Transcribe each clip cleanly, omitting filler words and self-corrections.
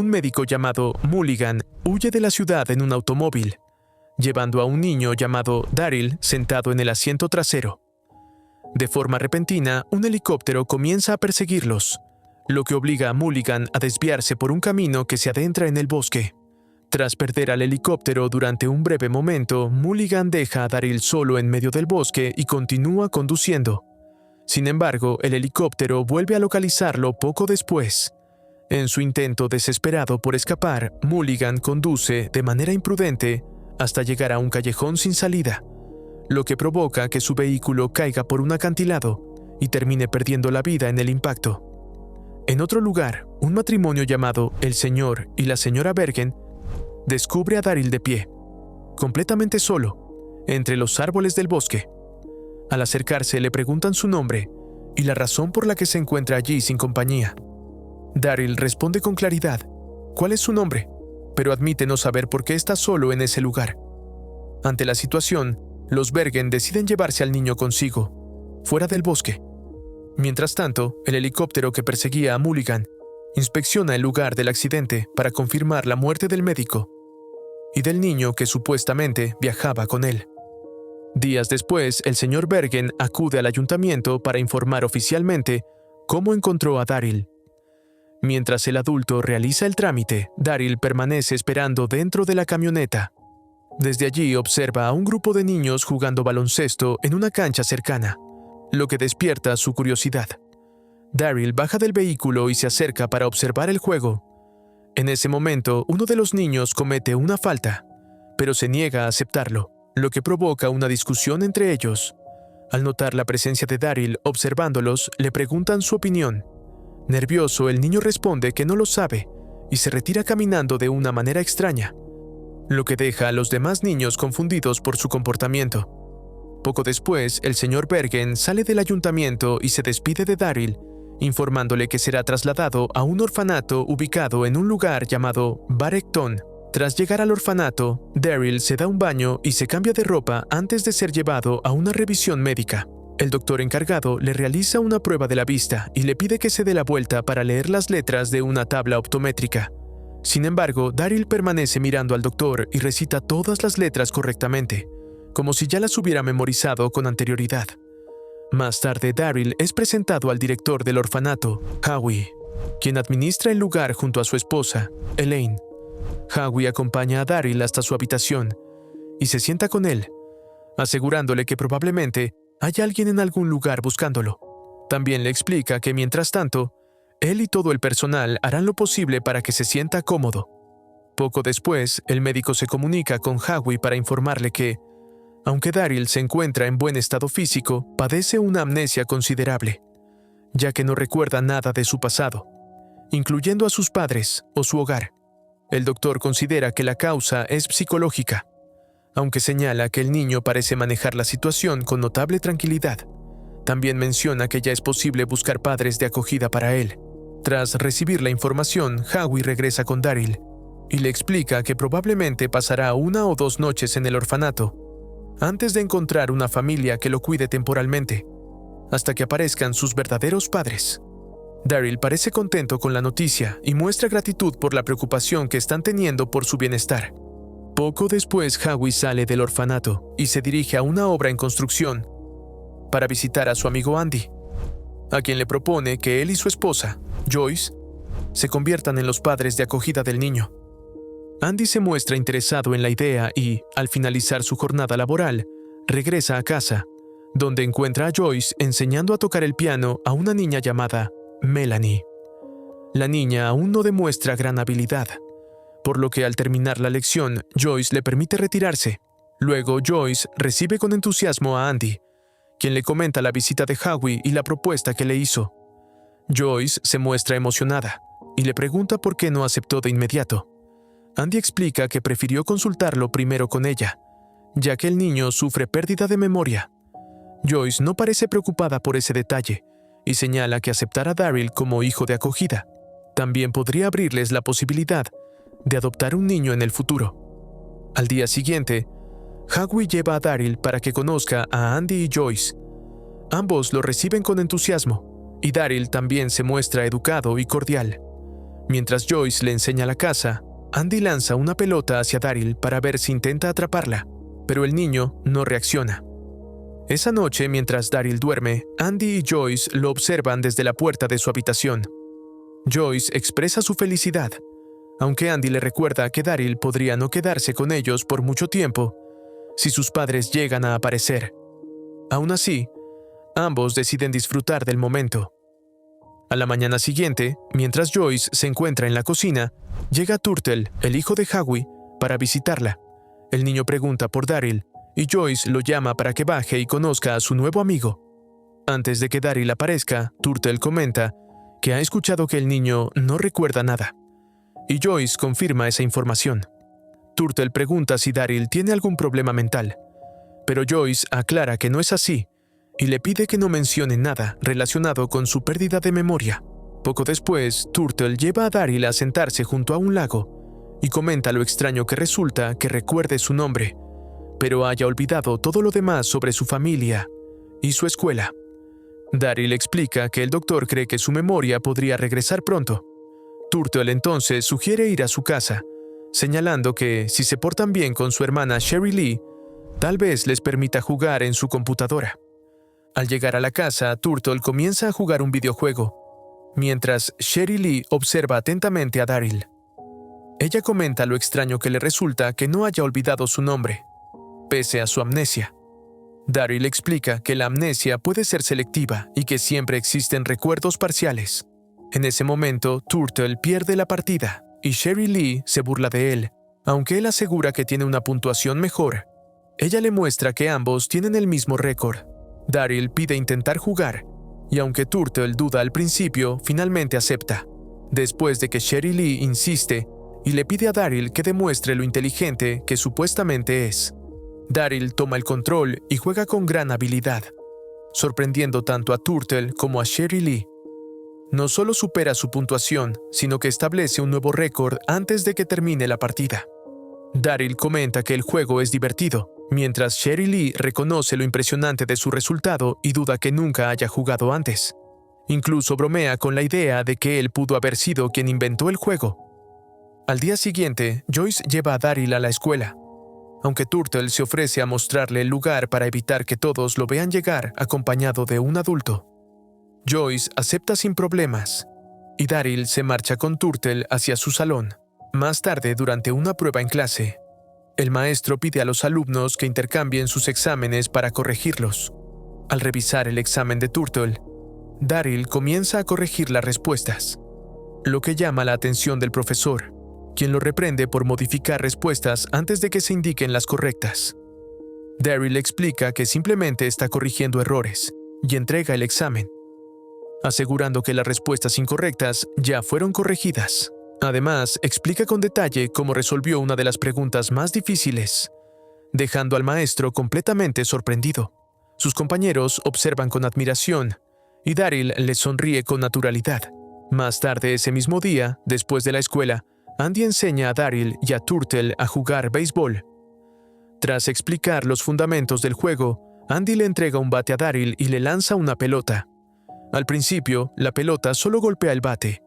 un médico llamado Mulligan huye de la ciudad en un automóvil, llevando a un niño llamado Daryl sentado en el asiento trasero. De forma repentina, un helicóptero comienza a perseguirlos, lo que obliga a Mulligan a desviarse por un camino que se adentra en el bosque. Tras perder al helicóptero durante un breve momento, Mulligan deja a Daryl solo en medio del bosque y continúa conduciendo. Sin embargo, el helicóptero vuelve a localizarlo poco después. En su intento desesperado por escapar, Mulligan conduce de manera imprudente hasta llegar a un callejón sin salida, lo que provoca que su vehículo caiga por un acantilado y termine perdiendo la vida en el impacto. En otro lugar, un matrimonio llamado el señor y la señora Bergen descubre a Daryl de pie, completamente solo, entre los árboles del bosque. Al acercarse le preguntan su nombre y la razón por la que se encuentra allí sin compañía. Daryl responde con claridad cuál es su nombre, pero admite no saber por qué está solo en ese lugar. Ante la situación, los Bergen deciden llevarse al niño consigo, fuera del bosque. Mientras tanto, el helicóptero que perseguía a Mulligan inspecciona el lugar del accidente para confirmar la muerte del médico y del niño que supuestamente viajaba con él. Días después, el señor Bergen acude al ayuntamiento para informar oficialmente cómo encontró a Daryl. Mientras el adulto realiza el trámite, Daryl permanece esperando dentro de la camioneta. Desde allí observa a un grupo de niños jugando baloncesto en una cancha cercana, lo que despierta su curiosidad. Daryl baja del vehículo y se acerca para observar el juego. En ese momento, uno de los niños comete una falta, pero se niega a aceptarlo, lo que provoca una discusión entre ellos. Al notar la presencia de Daryl observándolos, le preguntan su opinión. Nervioso, el niño responde que no lo sabe y se retira caminando de una manera extraña, lo que deja a los demás niños confundidos por su comportamiento. Poco después, el señor Bergen sale del ayuntamiento y se despide de Daryl, informándole que será trasladado a un orfanato ubicado en un lugar llamado Barrington. Tras llegar al orfanato, Daryl se da un baño y se cambia de ropa antes de ser llevado a una revisión médica. El doctor encargado le realiza una prueba de la vista y le pide que se dé la vuelta para leer las letras de una tabla optométrica. Sin embargo, Daryl permanece mirando al doctor y recita todas las letras correctamente, como si ya las hubiera memorizado con anterioridad. Más tarde, Daryl es presentado al director del orfanato, Howie, quien administra el lugar junto a su esposa, Elaine. Howie acompaña a Daryl hasta su habitación y se sienta con él, asegurándole que probablemente hay alguien en algún lugar buscándolo. También le explica que mientras tanto, él y todo el personal harán lo posible para que se sienta cómodo. Poco después, el médico se comunica con Howie para informarle que, aunque Daryl se encuentra en buen estado físico, padece una amnesia considerable, ya que no recuerda nada de su pasado, incluyendo a sus padres o su hogar. El doctor considera que la causa es psicológica, aunque señala que el niño parece manejar la situación con notable tranquilidad. También menciona que ya es posible buscar padres de acogida para él. Tras recibir la información, Howie regresa con Daryl y le explica que probablemente pasará 1 o 2 noches en el orfanato, antes de encontrar una familia que lo cuide temporalmente, hasta que aparezcan sus verdaderos padres. Daryl parece contento con la noticia y muestra gratitud por la preocupación que están teniendo por su bienestar. Poco después, Howie sale del orfanato y se dirige a una obra en construcción para visitar a su amigo Andy, a quien le propone que él y su esposa, Joyce, se conviertan en los padres de acogida del niño. Andy se muestra interesado en la idea y, al finalizar su jornada laboral, regresa a casa, donde encuentra a Joyce enseñando a tocar el piano a una niña llamada Melanie. La niña aún no demuestra gran habilidad, por lo que al terminar la lección, Joyce le permite retirarse. Luego, Joyce recibe con entusiasmo a Andy, quien le comenta la visita de Howie y la propuesta que le hizo. Joyce se muestra emocionada y le pregunta por qué no aceptó de inmediato. Andy explica que prefirió consultarlo primero con ella, ya que el niño sufre pérdida de memoria. Joyce no parece preocupada por ese detalle y señala que aceptar a Daryl como hijo de acogida también podría abrirles la posibilidad de adoptar un niño en el futuro. Al día siguiente, Howie lleva a Daryl para que conozca a Andy y Joyce. Ambos lo reciben con entusiasmo, y Daryl también se muestra educado y cordial. Mientras Joyce le enseña la casa, Andy lanza una pelota hacia Daryl para ver si intenta atraparla, pero el niño no reacciona. Esa noche, mientras Daryl duerme, Andy y Joyce lo observan desde la puerta de su habitación. Joyce expresa su felicidad, aunque Andy le recuerda que Daryl podría no quedarse con ellos por mucho tiempo si sus padres llegan a aparecer. Aún así, ambos deciden disfrutar del momento. A la mañana siguiente, mientras Joyce se encuentra en la cocina, llega Turtle, el hijo de Howie, para visitarla. El niño pregunta por Daryl, y Joyce lo llama para que baje y conozca a su nuevo amigo. Antes de que Daryl aparezca, Turtle comenta que ha escuchado que el niño no recuerda nada, y Joyce confirma esa información. Turtle pregunta si Daryl tiene algún problema mental, pero Joyce aclara que no es así, y le pide que no mencione nada relacionado con su pérdida de memoria. Poco después, Turtle lleva a Daryl a sentarse junto a un lago y comenta lo extraño que resulta que recuerde su nombre, pero haya olvidado todo lo demás sobre su familia y su escuela. Daryl explica que el doctor cree que su memoria podría regresar pronto. Turtle entonces sugiere ir a su casa, señalando que si se portan bien con su hermana Sherry Lee, tal vez les permita jugar en su computadora. Al llegar a la casa, Turtle comienza a jugar un videojuego, mientras Sherry Lee observa atentamente a Daryl. Ella comenta lo extraño que le resulta que no haya olvidado su nombre, pese a su amnesia. Daryl explica que la amnesia puede ser selectiva y que siempre existen recuerdos parciales. En ese momento, Turtle pierde la partida y Sherry Lee se burla de él, aunque él asegura que tiene una puntuación mejor. Ella le muestra que ambos tienen el mismo récord. Daryl pide intentar jugar, y aunque Turtle duda al principio, finalmente acepta, después de que Sherry Lee insiste y le pide a Daryl que demuestre lo inteligente que supuestamente es. Daryl toma el control y juega con gran habilidad, sorprendiendo tanto a Turtle como a Sherry Lee. No solo supera su puntuación, sino que establece un nuevo récord antes de que termine la partida. Daryl comenta que el juego es divertido, mientras Sherry Lee reconoce lo impresionante de su resultado y duda que nunca haya jugado antes. Incluso bromea con la idea de que él pudo haber sido quien inventó el juego. Al día siguiente, Joyce lleva a Daryl a la escuela, aunque Turtle se ofrece a mostrarle el lugar para evitar que todos lo vean llegar acompañado de un adulto. Joyce acepta sin problemas, y Daryl se marcha con Turtle hacia su salón. Más tarde, durante una prueba en clase, el maestro pide a los alumnos que intercambien sus exámenes para corregirlos. Al revisar el examen de Turtle, Daryl comienza a corregir las respuestas, lo que llama la atención del profesor, quien lo reprende por modificar respuestas antes de que se indiquen las correctas. Daryl explica que simplemente está corrigiendo errores y entrega el examen, asegurando que las respuestas incorrectas ya fueron corregidas. Además, explica con detalle cómo resolvió una de las preguntas más difíciles, dejando al maestro completamente sorprendido. Sus compañeros observan con admiración, y Daryl les sonríe con naturalidad. Más tarde ese mismo día, después de la escuela, Andy enseña a Daryl y a Turtle a jugar béisbol. Tras explicar los fundamentos del juego, Andy le entrega un bate a Daryl y le lanza una pelota. Al principio, la pelota solo golpea el bate,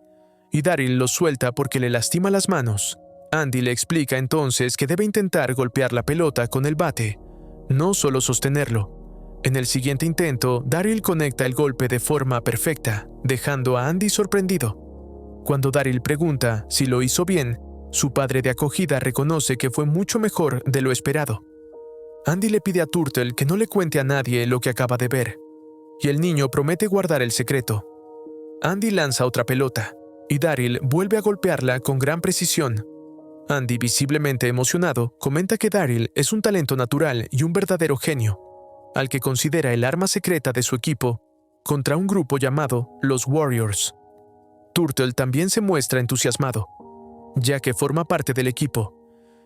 y Daryl lo suelta porque le lastima las manos. Andy le explica entonces que debe intentar golpear la pelota con el bate, no solo sostenerlo. En el siguiente intento, Daryl conecta el golpe de forma perfecta, dejando a Andy sorprendido. Cuando Daryl pregunta si lo hizo bien, su padre de acogida reconoce que fue mucho mejor de lo esperado. Andy le pide a Turtle que no le cuente a nadie lo que acaba de ver, y el niño promete guardar el secreto. Andy lanza otra pelota, y Daryl vuelve a golpearla con gran precisión. Andy, visiblemente emocionado, comenta que Daryl es un talento natural y un verdadero genio, al que considera el arma secreta de su equipo contra un grupo llamado los Warriors. Turtle también se muestra entusiasmado, ya que forma parte del equipo,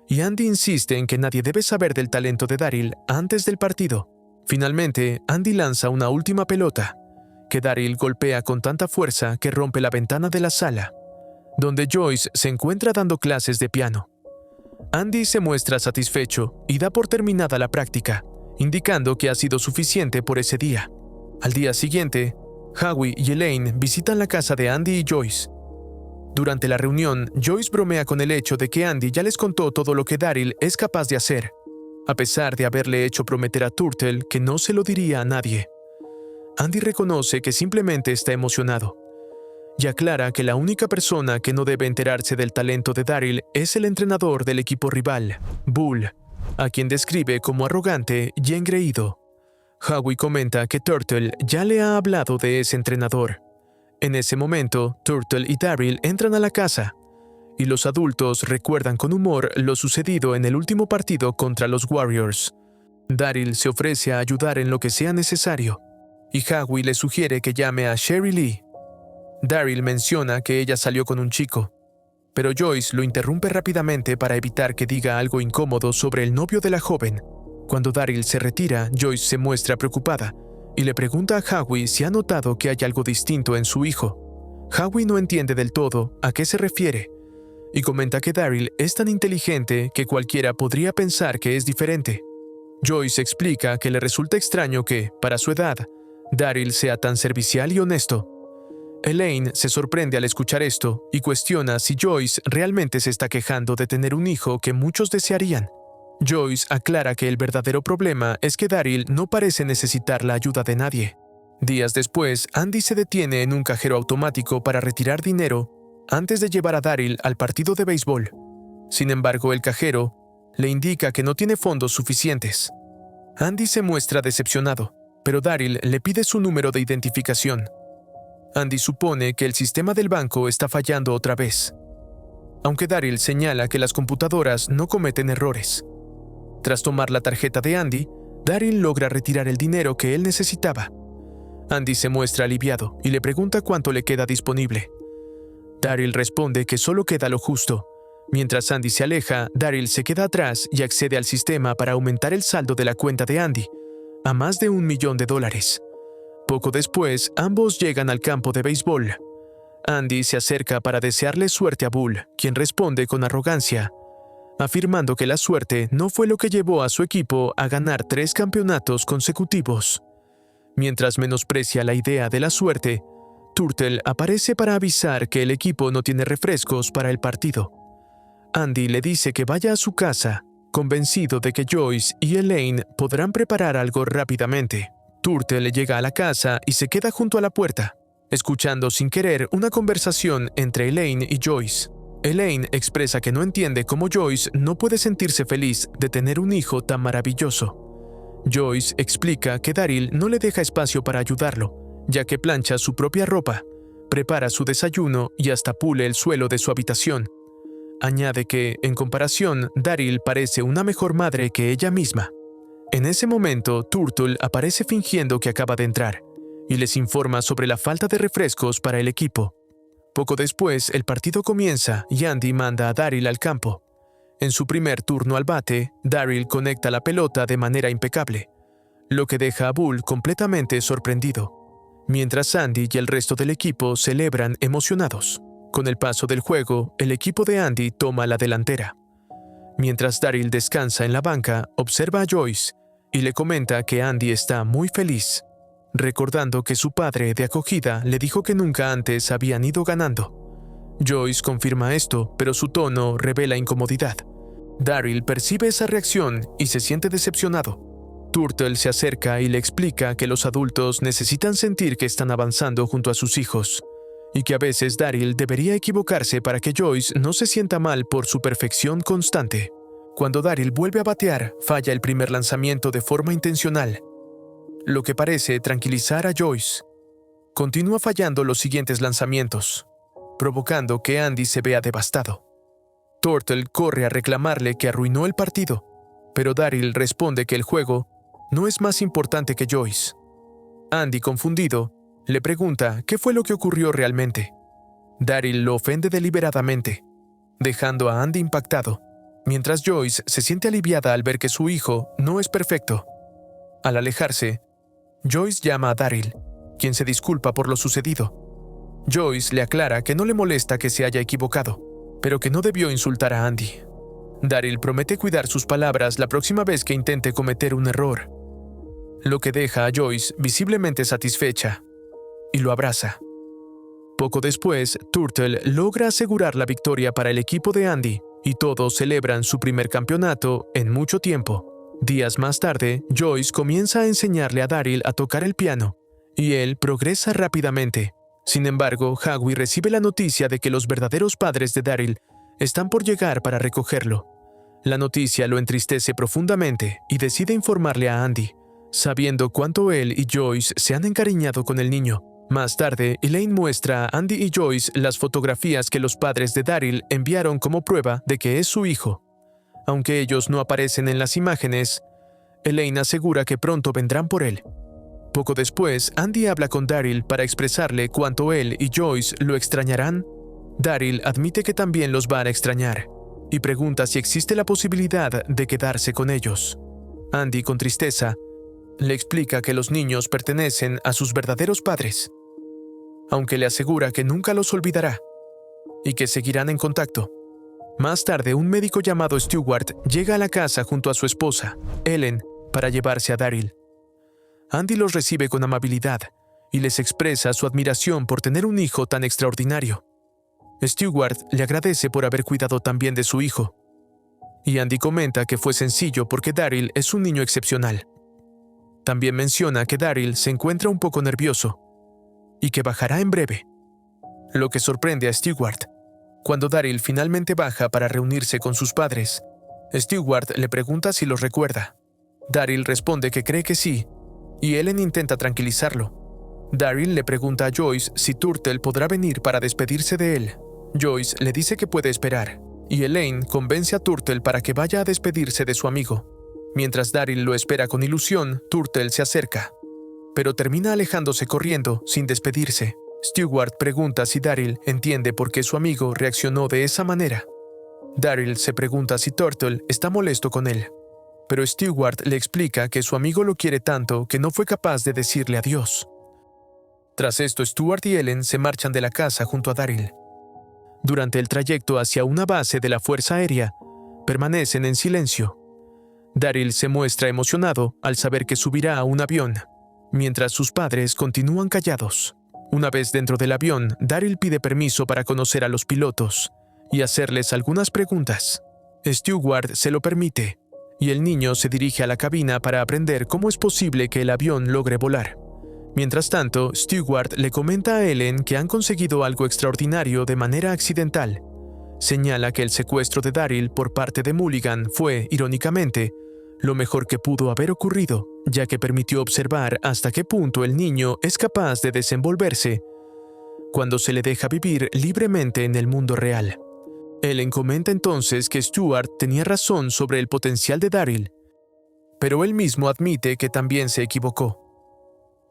y Andy insiste en que nadie debe saber del talento de Daryl antes del partido. Finalmente, Andy lanza una última pelota, que Daryl golpea con tanta fuerza que rompe la ventana de la sala, donde Joyce se encuentra dando clases de piano. Andy se muestra satisfecho y da por terminada la práctica, indicando que ha sido suficiente por ese día. Al día siguiente, Howie y Elaine visitan la casa de Andy y Joyce. Durante la reunión, Joyce bromea con el hecho de que Andy ya les contó todo lo que Daryl es capaz de hacer, a pesar de haberle hecho prometer a Turtle que no se lo diría a nadie. Andy reconoce que simplemente está emocionado y aclara que la única persona que no debe enterarse del talento de Daryl es el entrenador del equipo rival, Bull, a quien describe como arrogante y engreído. Howie comenta que Turtle ya le ha hablado de ese entrenador. En ese momento, Turtle y Daryl entran a la casa, y los adultos recuerdan con humor lo sucedido en el último partido contra los Warriors. Daryl se ofrece a ayudar en lo que sea necesario, y Howie le sugiere que llame a Sherry Lee. Daryl menciona que ella salió con un chico, pero Joyce lo interrumpe rápidamente para evitar que diga algo incómodo sobre el novio de la joven. Cuando Daryl se retira, Joyce se muestra preocupada y le pregunta a Howie si ha notado que hay algo distinto en su hijo. Howie no entiende del todo a qué se refiere y comenta que Daryl es tan inteligente que cualquiera podría pensar que es diferente. Joyce explica que le resulta extraño que, para su edad, Daryl sea tan servicial y honesto. Elaine se sorprende al escuchar esto y cuestiona si Joyce realmente se está quejando de tener un hijo que muchos desearían. Joyce aclara que el verdadero problema es que Daryl no parece necesitar la ayuda de nadie. Días después, Andy se detiene en un cajero automático para retirar dinero antes de llevar a Daryl al partido de béisbol. Sin embargo, el cajero le indica que no tiene fondos suficientes. Andy se muestra decepcionado, pero Daryl le pide su número de identificación. Andy supone que el sistema del banco está fallando otra vez, aunque Daryl señala que las computadoras no cometen errores. Tras tomar la tarjeta de Andy, Daryl logra retirar el dinero que él necesitaba. Andy se muestra aliviado y le pregunta cuánto le queda disponible. Daryl responde que solo queda lo justo. Mientras Andy se aleja, Daryl se queda atrás y accede al sistema para aumentar el saldo de la cuenta de Andy a más de $1 millón. Poco después, ambos llegan al campo de béisbol. Andy se acerca para desearle suerte a Bull, quien responde con arrogancia, afirmando que la suerte no fue lo que llevó a su equipo a ganar 3 campeonatos consecutivos. Mientras menosprecia la idea de la suerte, Turtle aparece para avisar que el equipo no tiene refrescos para el partido. Andy le dice que vaya a su casa, convencido de que Joyce y Elaine podrán preparar algo rápidamente. Turtle llega a la casa y se queda junto a la puerta, escuchando sin querer una conversación entre Elaine y Joyce. Elaine expresa que no entiende cómo Joyce no puede sentirse feliz de tener un hijo tan maravilloso. Joyce explica que Daryl no le deja espacio para ayudarlo, ya que plancha su propia ropa, prepara su desayuno y hasta pule el suelo de su habitación. Añade que, en comparación, Daryl parece una mejor madre que ella misma. En ese momento, Turtle aparece fingiendo que acaba de entrar y les informa sobre la falta de refrescos para el equipo. Poco después, el partido comienza y Andy manda a Daryl al campo. En su primer turno al bate, Daryl conecta la pelota de manera impecable, lo que deja a Bull completamente sorprendido, mientras Andy y el resto del equipo celebran emocionados. Con el paso del juego, el equipo de Andy toma la delantera. Mientras Daryl descansa en la banca, observa a Joyce y le comenta que Andy está muy feliz, recordando que su padre de acogida le dijo que nunca antes habían ido ganando. Joyce confirma esto, pero su tono revela incomodidad. Daryl percibe esa reacción y se siente decepcionado. Turtle se acerca y le explica que los adultos necesitan sentir que están avanzando junto a sus hijos, y que a veces Daryl debería equivocarse para que Joyce no se sienta mal por su perfección constante. Cuando Daryl vuelve a batear, falla el primer lanzamiento de forma intencional, lo que parece tranquilizar a Joyce. Continúa fallando los siguientes lanzamientos, provocando que Andy se vea devastado. Turtle corre a reclamarle que arruinó el partido, pero Daryl responde que el juego no es más importante que Joyce. Andy, confundido, le pregunta qué fue lo que ocurrió realmente. Daryl lo ofende deliberadamente, dejando a Andy impactado, mientras Joyce se siente aliviada al ver que su hijo no es perfecto. Al alejarse, Joyce llama a Daryl, quien se disculpa por lo sucedido. Joyce le aclara que no le molesta que se haya equivocado, pero que no debió insultar a Andy. Daryl promete cuidar sus palabras la próxima vez que intente cometer un error, lo que deja a Joyce visiblemente satisfecha y lo abraza. Poco después, Turtle logra asegurar la victoria para el equipo de Andy, y todos celebran su primer campeonato en mucho tiempo. Días más tarde, Joyce comienza a enseñarle a Daryl a tocar el piano, y él progresa rápidamente. Sin embargo, Howie recibe la noticia de que los verdaderos padres de Daryl están por llegar para recogerlo. La noticia lo entristece profundamente y decide informarle a Andy, sabiendo cuánto él y Joyce se han encariñado con el niño. Más tarde, Elaine muestra a Andy y Joyce las fotografías que los padres de Daryl enviaron como prueba de que es su hijo. Aunque ellos no aparecen en las imágenes, Elaine asegura que pronto vendrán por él. Poco después, Andy habla con Daryl para expresarle cuánto él y Joyce lo extrañarán. Daryl admite que también los va a extrañar y pregunta si existe la posibilidad de quedarse con ellos. Andy, con tristeza, le explica que los niños pertenecen a sus verdaderos padres, aunque le asegura que nunca los olvidará y que seguirán en contacto. Más tarde, un médico llamado Stewart llega a la casa junto a su esposa, Ellen, para llevarse a Daryl. Andy los recibe con amabilidad y les expresa su admiración por tener un hijo tan extraordinario. Stewart le agradece por haber cuidado tan bien de su hijo, y Andy comenta que fue sencillo porque Daryl es un niño excepcional. También menciona que Daryl se encuentra un poco nervioso y que bajará en breve, lo que sorprende a Stewart. Cuando Daryl finalmente baja para reunirse con sus padres, Stewart le pregunta si los recuerda. Daryl responde que cree que sí, y Ellen intenta tranquilizarlo. Daryl le pregunta a Joyce si Turtle podrá venir para despedirse de él. Joyce le dice que puede esperar, y Elaine convence a Turtle para que vaya a despedirse de su amigo. Mientras Daryl lo espera con ilusión, Turtle se acerca, pero termina alejándose corriendo sin despedirse. Stewart pregunta si Daryl entiende por qué su amigo reaccionó de esa manera. Daryl se pregunta si Turtle está molesto con él, pero Stewart le explica que su amigo lo quiere tanto que no fue capaz de decirle adiós. Tras esto, Stewart y Ellen se marchan de la casa junto a Daryl. Durante el trayecto hacia una base de la Fuerza Aérea, permanecen en silencio. Daryl se muestra emocionado al saber que subirá a un avión, mientras sus padres continúan callados. Una vez dentro del avión, Daryl pide permiso para conocer a los pilotos y hacerles algunas preguntas. Stewart se lo permite, y el niño se dirige a la cabina para aprender cómo es posible que el avión logre volar. Mientras tanto, Stewart le comenta a Ellen que han conseguido algo extraordinario de manera accidental. Señala que el secuestro de Daryl por parte de Mulligan fue, irónicamente, lo mejor que pudo haber ocurrido, ya que permitió observar hasta qué punto el niño es capaz de desenvolverse cuando se le deja vivir libremente en el mundo real. Ellen comenta entonces que Stewart tenía razón sobre el potencial de Daryl, pero él mismo admite que también se equivocó,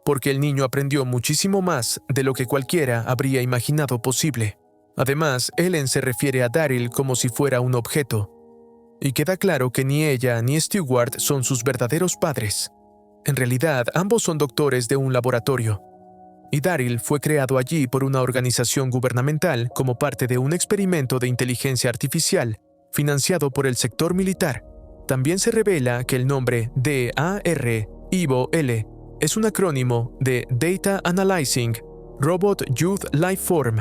porque el niño aprendió muchísimo más de lo que cualquiera habría imaginado posible. Además, Ellen se refiere a Daryl como si fuera un objeto, y queda claro que ni ella ni Stewart son sus verdaderos padres. En realidad, ambos son doctores de un laboratorio, y Daryl fue creado allí por una organización gubernamental como parte de un experimento de inteligencia artificial financiado por el sector militar. También se revela que el nombre DAR-IVO-L es un acrónimo de Data Analyzing Robot Youth Life Form,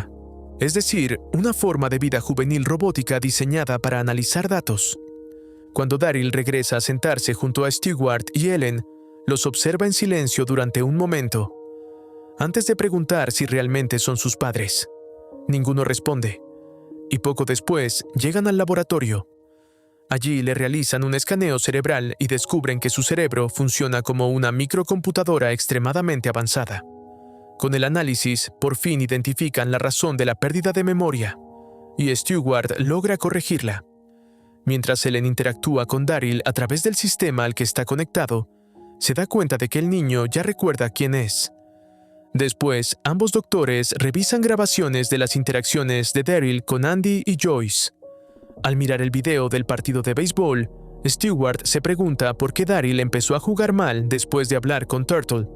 es decir, una forma de vida juvenil robótica diseñada para analizar datos. Cuando Daryl regresa a sentarse junto a Stewart y Ellen, los observa en silencio durante un momento, antes de preguntar si realmente son sus padres. Ninguno responde, y poco después llegan al laboratorio. Allí le realizan un escaneo cerebral y descubren que su cerebro funciona como una microcomputadora extremadamente avanzada. Con el análisis, por fin identifican la razón de la pérdida de memoria, y Stewart logra corregirla. Mientras Ellen interactúa con Daryl a través del sistema al que está conectado, se da cuenta de que el niño ya recuerda quién es. Después, ambos doctores revisan grabaciones de las interacciones de Daryl con Andy y Joyce. Al mirar el video del partido de béisbol, Stewart se pregunta por qué Daryl empezó a jugar mal después de hablar con Turtle.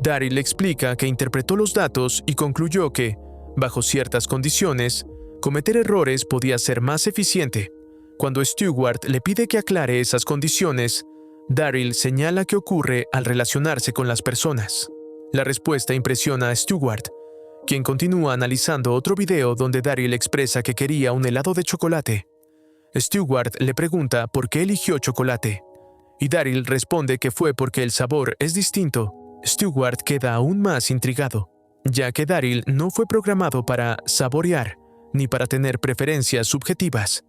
Daryl explica que interpretó los datos y concluyó que, bajo ciertas condiciones, cometer errores podía ser más eficiente. Cuando Stewart le pide que aclare esas condiciones, Daryl señala que ocurre al relacionarse con las personas. La respuesta impresiona a Stewart, quien continúa analizando otro video donde Daryl expresa que quería un helado de chocolate. Stewart le pregunta por qué eligió chocolate, y Daryl responde que fue porque el sabor es distinto. Stewart queda aún más intrigado, ya que Daryl no fue programado para saborear, ni para tener preferencias subjetivas.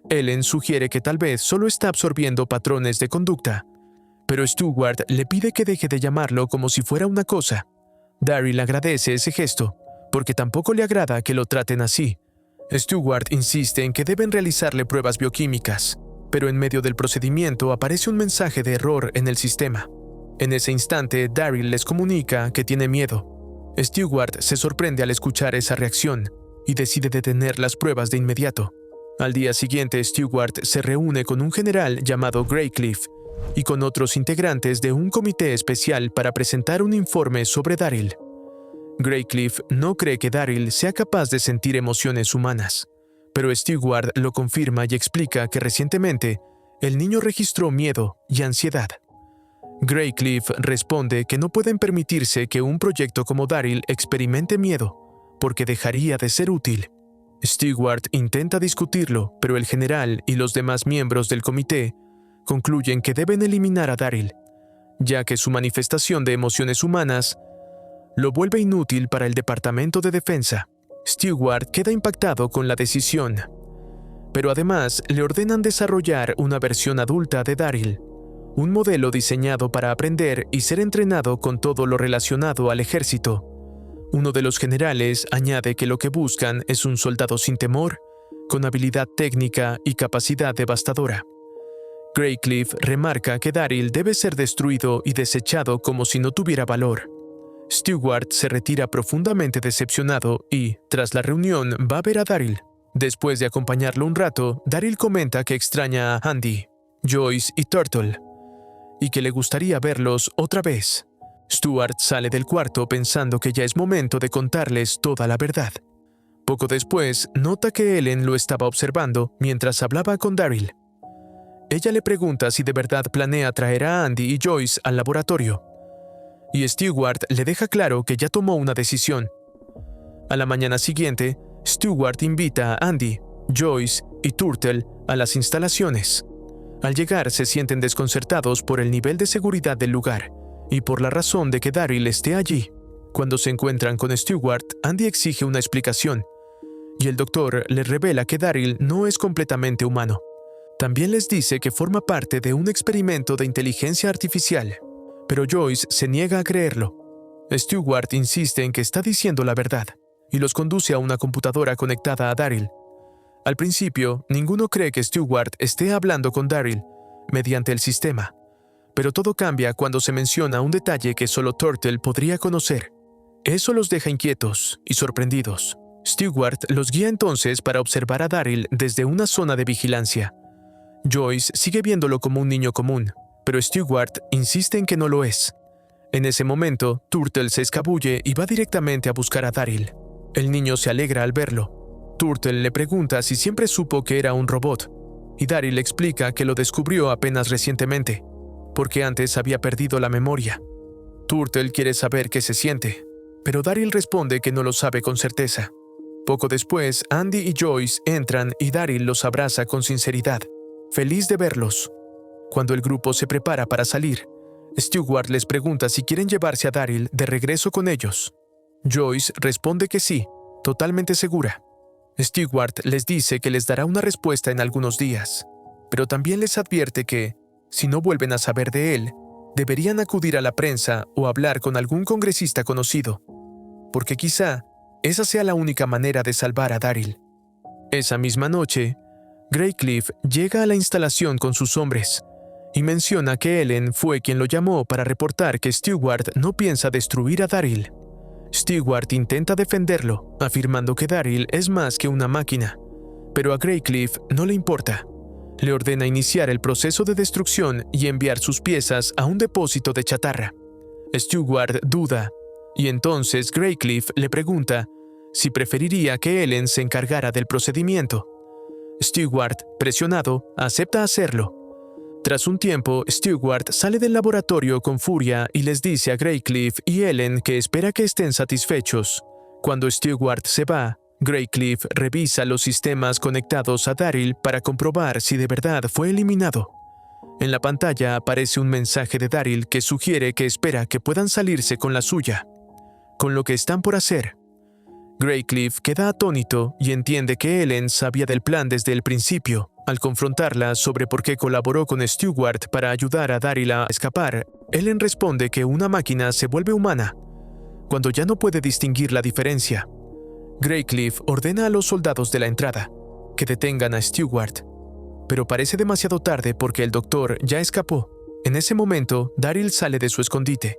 Ellen sugiere que tal vez solo está absorbiendo patrones de conducta, pero Stewart le pide que deje de llamarlo como si fuera una cosa. Daryl agradece ese gesto, porque tampoco le agrada que lo traten así. Stewart insiste en que deben realizarle pruebas bioquímicas, pero en medio del procedimiento aparece un mensaje de error en el sistema. En ese instante, Daryl les comunica que tiene miedo. Stewart se sorprende al escuchar esa reacción y decide detener las pruebas de inmediato. Al día siguiente, Stewart se reúne con un general llamado Graycliff y con otros integrantes de un comité especial para presentar un informe sobre Daryl. Graycliff no cree que Daryl sea capaz de sentir emociones humanas, pero Stewart lo confirma y explica que recientemente el niño registró miedo y ansiedad. Graycliff responde que no pueden permitirse que un proyecto como Daryl experimente miedo, porque dejaría de ser útil. Stewart intenta discutirlo, pero el general y los demás miembros del comité concluyen que deben eliminar a Daryl, ya que su manifestación de emociones humanas lo vuelve inútil para el Departamento de Defensa. Stewart queda impactado con la decisión, pero además le ordenan desarrollar una versión adulta de Daryl, un modelo diseñado para aprender y ser entrenado con todo lo relacionado al ejército. Uno de los generales añade que lo que buscan es un soldado sin temor, con habilidad técnica y capacidad devastadora. Graycliff remarca que Daryl debe ser destruido y desechado como si no tuviera valor. Stewart se retira profundamente decepcionado y, tras la reunión, va a ver a Daryl. Después de acompañarlo un rato, Daryl comenta que extraña a Andy, Joyce y Turtle, y que le gustaría verlos otra vez. Stewart sale del cuarto pensando que ya es momento de contarles toda la verdad. Poco después, nota que Ellen lo estaba observando mientras hablaba con Daryl. Ella le pregunta si de verdad planea traer a Andy y Joyce al laboratorio, y Stewart le deja claro que ya tomó una decisión. A la mañana siguiente, Stewart invita a Andy, Joyce y Turtle a las instalaciones. Al llegar se sienten desconcertados por el nivel de seguridad del lugar y por la razón de que Daryl esté allí. Cuando se encuentran con Stewart, Andy exige una explicación, y el doctor les revela que Daryl no es completamente humano. También les dice que forma parte de un experimento de inteligencia artificial, pero Joyce se niega a creerlo. Stewart insiste en que está diciendo la verdad, y los conduce a una computadora conectada a Daryl. Al principio, ninguno cree que Stewart esté hablando con Daryl mediante el sistema, pero todo cambia cuando se menciona un detalle que solo Turtle podría conocer. Eso los deja inquietos y sorprendidos. Stewart los guía entonces para observar a Daryl desde una zona de vigilancia. Joyce sigue viéndolo como un niño común, pero Stewart insiste en que no lo es. En ese momento, Turtle se escabulle y va directamente a buscar a Daryl. El niño se alegra al verlo. Turtle le pregunta si siempre supo que era un robot, y Daryl le explica que lo descubrió apenas recientemente, porque antes había perdido la memoria. Turtle quiere saber qué se siente, pero Daryl responde que no lo sabe con certeza. Poco después, Andy y Joyce entran y Daryl los abraza con sinceridad, feliz de verlos. Cuando el grupo se prepara para salir, Stewart les pregunta si quieren llevarse a Daryl de regreso con ellos. Joyce responde que sí, totalmente segura. Stewart les dice que les dará una respuesta en algunos días, pero también les advierte que, si no vuelven a saber de él, deberían acudir a la prensa o hablar con algún congresista conocido, porque quizá esa sea la única manera de salvar a Daryl. Esa misma noche, Graycliff llega a la instalación con sus hombres y menciona que Ellen fue quien lo llamó para reportar que Stewart no piensa destruir a Daryl. Stewart intenta defenderlo, afirmando que Daryl es más que una máquina, pero a Graycliff no le importa. Le ordena iniciar el proceso de destrucción y enviar sus piezas a un depósito de chatarra. Stewart duda, y entonces Graycliff le pregunta si preferiría que Ellen se encargara del procedimiento. Stewart, presionado, acepta hacerlo. Tras un tiempo, Stewart sale del laboratorio con furia y les dice a Graycliff y Ellen que espera que estén satisfechos, Cuando Stewart se va, Graycliff revisa los sistemas conectados a Daryl para comprobar si de verdad fue eliminado. En la pantalla aparece un mensaje de Daryl que sugiere que espera que puedan salirse con la suya, con lo que están por hacer. Graycliff queda atónito y entiende que Ellen sabía del plan desde el principio. Al confrontarla sobre por qué colaboró con Stewart para ayudar a Daryl a escapar, Ellen responde que una máquina se vuelve humana cuando ya no puede distinguir la diferencia. Graycliff ordena a los soldados de la entrada que detengan a Stewart, pero parece demasiado tarde porque el doctor ya escapó. En ese momento, Daryl sale de su escondite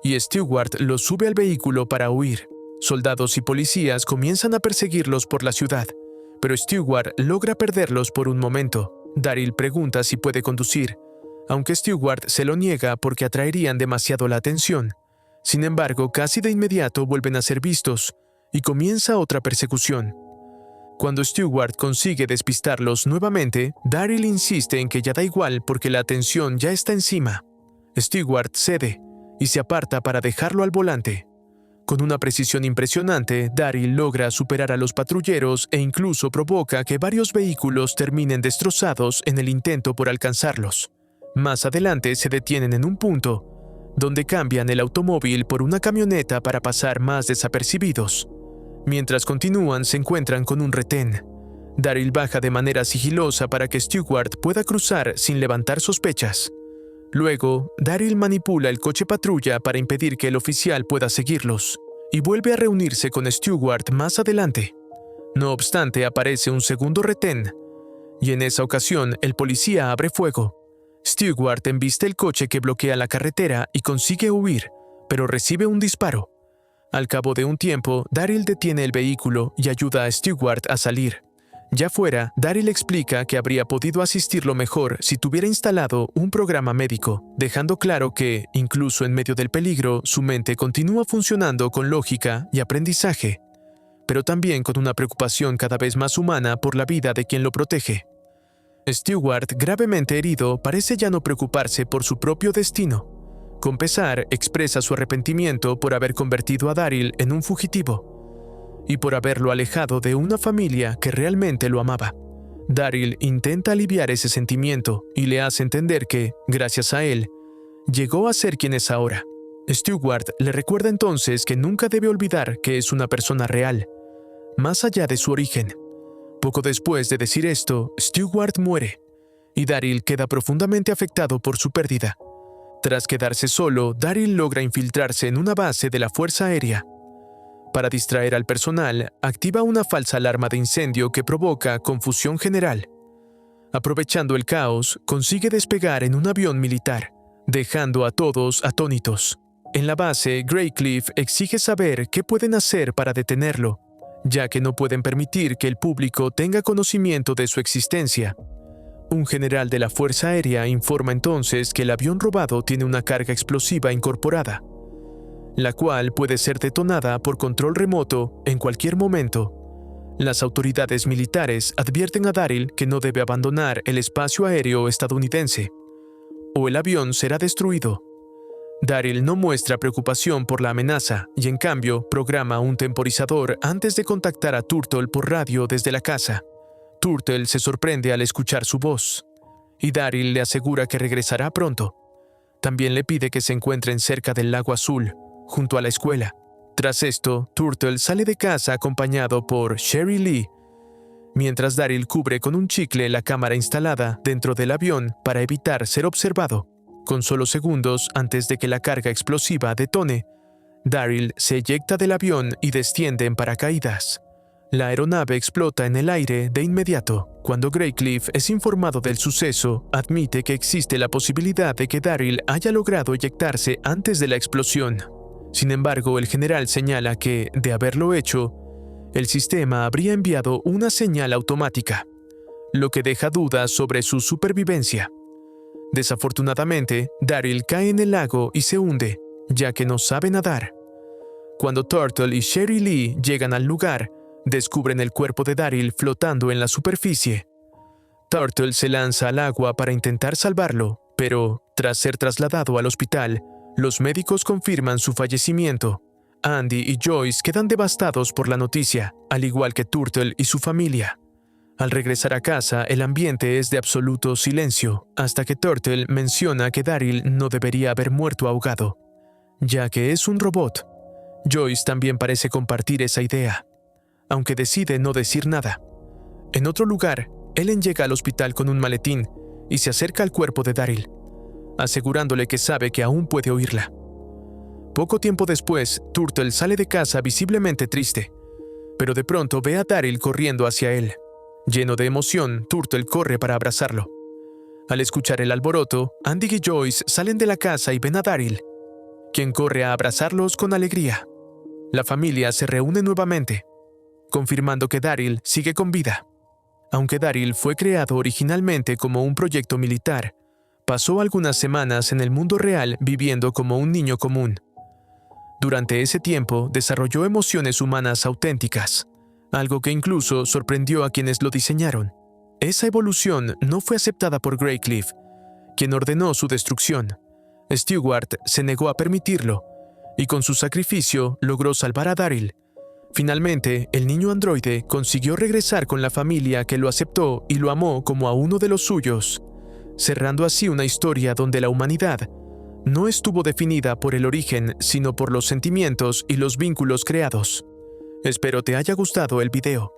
y Stewart lo sube al vehículo para huir. Soldados y policías comienzan a perseguirlos por la ciudad, pero Stewart logra perderlos por un momento. Daryl pregunta si puede conducir, aunque Stewart se lo niega porque atraerían demasiado la atención. Sin embargo, casi de inmediato vuelven a ser vistos y comienza otra persecución. Cuando Stewart consigue despistarlos nuevamente, Daryl insiste en que ya da igual porque la atención ya está encima. Stewart cede y se aparta para dejarlo al volante. Con una precisión impresionante, Daryl logra superar a los patrulleros e incluso provoca que varios vehículos terminen destrozados en el intento por alcanzarlos. Más adelante se detienen en un punto donde cambian el automóvil por una camioneta para pasar más desapercibidos. Mientras continúan, se encuentran con un retén. Daryl baja de manera sigilosa para que Stewart pueda cruzar sin levantar sospechas. Luego, Daryl manipula el coche patrulla para impedir que el oficial pueda seguirlos, y vuelve a reunirse con Stewart más adelante. No obstante, aparece un segundo retén, y en esa ocasión el policía abre fuego. Stewart embiste el coche que bloquea la carretera y consigue huir, pero recibe un disparo. Al cabo de un tiempo, Daryl detiene el vehículo y ayuda a Stewart a salir. Ya fuera, Daryl explica que habría podido asistirlo mejor si tuviera instalado un programa médico, dejando claro que, incluso en medio del peligro, su mente continúa funcionando con lógica y aprendizaje, pero también con una preocupación cada vez más humana por la vida de quien lo protege. Stewart, gravemente herido, parece ya no preocuparse por su propio destino. Con pesar, expresa su arrepentimiento por haber convertido a Daryl en un fugitivo y por haberlo alejado de una familia que realmente lo amaba. Daryl intenta aliviar ese sentimiento y le hace entender que, gracias a él, llegó a ser quien es ahora. Stewart le recuerda entonces que nunca debe olvidar que es una persona real, más allá de su origen. Poco después de decir esto, Stewart muere, y Daryl queda profundamente afectado por su pérdida. Tras quedarse solo, Daryl logra infiltrarse en una base de la Fuerza Aérea. Para distraer al personal, activa una falsa alarma de incendio que provoca confusión general. Aprovechando el caos, consigue despegar en un avión militar, dejando a todos atónitos. En la base, Graycliff exige saber qué pueden hacer para detenerlo, ya que no pueden permitir que el público tenga conocimiento de su existencia. Un general de la Fuerza Aérea informa entonces que el avión robado tiene una carga explosiva incorporada, la cual puede ser detonada por control remoto en cualquier momento. Las autoridades militares advierten a Daryl que no debe abandonar el espacio aéreo estadounidense, o el avión será destruido. Daryl no muestra preocupación por la amenaza y en cambio programa un temporizador antes de contactar a Turtle por radio desde la casa. Turtle se sorprende al escuchar su voz, y Daryl le asegura que regresará pronto. También le pide que se encuentren cerca del lago azul, junto a la escuela. Tras esto, Turtle sale de casa acompañado por Sherry Lee, mientras Daryl cubre con un chicle la cámara instalada dentro del avión para evitar ser observado. Con solo segundos antes de que la carga explosiva detone, Daryl se eyecta del avión y desciende en paracaídas. La aeronave explota en el aire de inmediato. Cuando Graycliff es informado del suceso, admite que existe la posibilidad de que Daryl haya logrado eyectarse antes de la explosión. Sin embargo, el general señala que, de haberlo hecho, el sistema habría enviado una señal automática, lo que deja dudas sobre su supervivencia. Desafortunadamente, Daryl cae en el lago y se hunde, ya que no sabe nadar. Cuando Turtle y Sherry Lee llegan al lugar, descubren el cuerpo de Daryl flotando en la superficie. Turtle se lanza al agua para intentar salvarlo, pero, tras ser trasladado al hospital, los médicos confirman su fallecimiento. Andy y Joyce quedan devastados por la noticia, al igual que Turtle y su familia. Al regresar a casa, el ambiente es de absoluto silencio, hasta que Turtle menciona que Daryl no debería haber muerto ahogado, ya que es un robot. Joyce también parece compartir esa idea, aunque decide no decir nada. En otro lugar, Ellen llega al hospital con un maletín y se acerca al cuerpo de Daryl, asegurándole que sabe que aún puede oírla. Poco tiempo después, Turtle sale de casa visiblemente triste, pero de pronto ve a Daryl corriendo hacia él. Lleno de emoción, Turtle corre para abrazarlo. Al escuchar el alboroto, Andy y Joyce salen de la casa y ven a Daryl, quien corre a abrazarlos con alegría. La familia se reúne nuevamente, confirmando que Daryl sigue con vida. Aunque Daryl fue creado originalmente como un proyecto militar, pasó algunas semanas en el mundo real viviendo como un niño común. Durante ese tiempo desarrolló emociones humanas auténticas, algo que incluso sorprendió a quienes lo diseñaron. Esa evolución no fue aceptada por Greycliff, quien ordenó su destrucción. Stewart se negó a permitirlo, y con su sacrificio logró salvar a Daryl. Finalmente, el niño androide consiguió regresar con la familia que lo aceptó y lo amó como a uno de los suyos, cerrando así una historia donde la humanidad no estuvo definida por el origen, sino por los sentimientos y los vínculos creados. Espero te haya gustado el video.